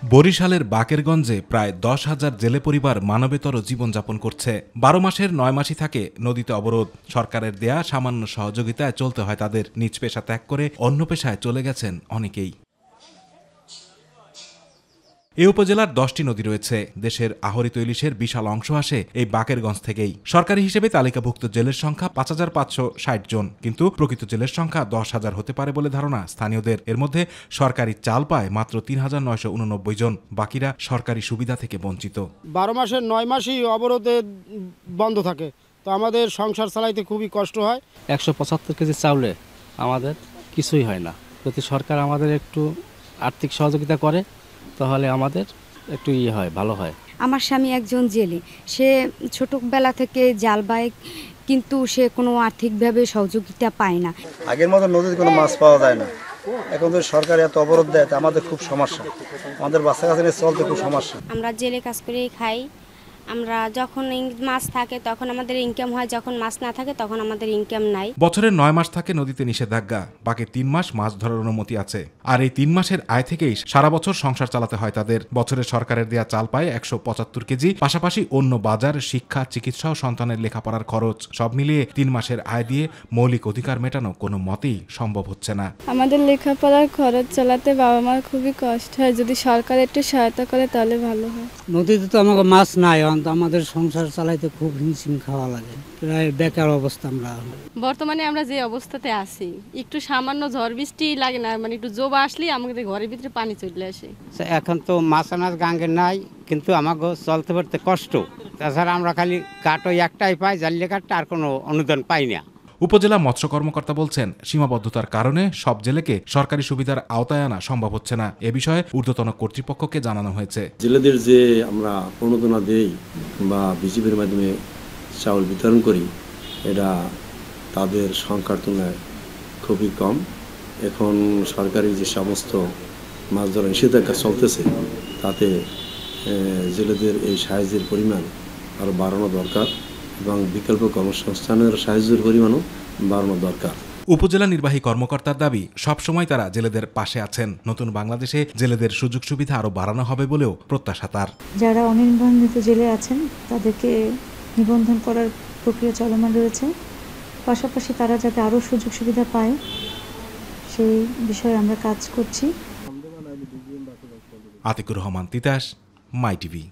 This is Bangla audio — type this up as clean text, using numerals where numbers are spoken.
বরিশালের বাকেরগঞ্জে প্রায় 10,000 জেলে পরিবার মানবেতর জীবনযাপন করছে। 12 মাসের 9 মাসই থাকে নদীতে অবরোধ। সরকারের দেয়া সামান্য সহযোগিতায় চলতে হয় তাদের। নিজ পেশা ত্যাগ করে অন্য পেশায় চলে গেছেন অনেকেই। এই উপজেলার 10টি নদী রয়েছে। দেশের আহরিত ইলিশের বিশাল অংশ আসে এই বাকেরগঞ্জ থেকেই। সরকারি হিসেবে তালিকাভুক্ত জেলের সংখ্যা 5,560 জন, কিন্তু প্রকৃত জেলের সংখ্যা 10,000 হতে পারে বলে ধারণা স্থানীয়দের। এর মধ্যে সরকারি চাল পায় মাত্র 3,989 জন, বাকিরা সরকারি সুবিধা থেকে বঞ্চিত। 12 মাসের 9 মাসই অবরোধে বন্ধ থাকে, তো আমাদের সংসার চালাইতে খুবই কষ্ট হয়। 175 কেজি চাউলে আমাদের কিছুই হয় না। যদি সরকার আমাদের একটু আর্থিক সহযোগিতা করে তাহলে আমাদের একটু হয়, ভালো হয়। আমার স্বামী একজন জেলে, সে ছোটবেলা থেকে জাল বায়, কিন্তু সে কোনো আর্থিকভাবে সহযোগিতা পায় না। আগের মতো নদীতে কোনো মাছ পাওয়া যায় না। এখন তো সরকার এত অবরোধ দেয়, আমাদের খুব সমস্যা। আমাদের বাচ্চা কাছে নিয়ে চলতে খুব সমস্যা। আমরা জেলে কাজ করেই খাই। আমরা যখন মাছ থাকে তখন আমাদের ইনকাম হয়, যখন মাছ না থাকে তখন আমাদের ইনকাম নাই। বছরের 9 মাস থাকে নদীতে নিষেধাজ্ঞা, বাকি 3 মাস মাছ ধরার অনুমতি আছে। আর এই 3 মাসের আয় থেকেই সারা বছর সংসার চালাতে হয় তাদের। বছরে সরকারের দেয়া চাল পায় 175 কেজি, পাশাপাশি অন্য বাজার, শিক্ষা, চিকিৎসা ও সন্তানের লেখাপড়ার খরচ সব মিলিয়ে 3 মাসের আয় দিয়ে মৌলিক অধিকার মেটানো কোনো মতেই সম্ভব হচ্ছে না। আমাদের লেখাপড়ার খরচ চালাতে বাবা মার খুবই কষ্ট হয়। যদি সরকার একটু সহায়তা করে তাহলে ভালো হয়। নদীতে তো আমাকে মাছ নাই, আমাদের সংসার চালাইতে খুব হিমশিম খাওয়া লাগে, প্রায় বেকার অবস্থা। আমরা বর্তমানে আমরা যে অবস্থাতে আছি, একটু সামান্য ঝড় বৃষ্টি লাগে না, মানে একটু জোবা আসলেই আমাদের ঘরের ভিতরে পানি চলে আসে। এখন তো মাছ আনাজ গাঙ্গে নাই, কিন্তু আমাকে চলতে পারতে কষ্ট। তাছাড়া আমরা খালি কাঠও একটাই পাই, জালিয়ে কাঠটা, আর কোনো অনুদান পাই না। উপজেলা মৎস্য কর্মকর্তা বলছেন, সীমাবদ্ধতার কারণে সব জেলেকে সরকারি সুবিধার আওতায় আনা সম্ভব হচ্ছে না। এ বিষয়ে ঊর্ধ্বতন কর্তৃপক্ষকে জানানো হয়েছে। জেলেদের যে আমরা প্রণোদনা দেই বা বিজিবির মাধ্যমে চাউল বিতরণ করি, এটা তাদের সংখ্যার তুলনায় খুবই কম। এখন সরকারি যে সমস্ত মাছ ধরা নিষেধাজ্ঞা চলতেছে, তাতে জেলেদের এই সাহায্যের পরিমাণ আরও বাড়ানো দরকার এবং বিকল্প কর্মসংস্থানের সাহায্যের পরিমাণও বাড়ানো দরকার। উপজেলা নির্বাহী কর্মকর্তার দাবি, সবসময় তারা জেলেদের পাশে আছেন। নতুন বাংলাদেশে জেলেদের সুযোগ সুবিধা আরও বাড়ানো হবে বলেও প্রত্যাশা তার। যারা অনিবন্ধিত জেলে আছেন তাদেরকে নিবন্ধন করার প্রক্রিয়া চলমান রয়েছে, পাশাপাশি তারা যাতে আরও সুযোগ সুবিধা পায় সেই বিষয়ে আমরা কাজ করছি। আতিকুর রহমান তিতাস, মাই টিভি।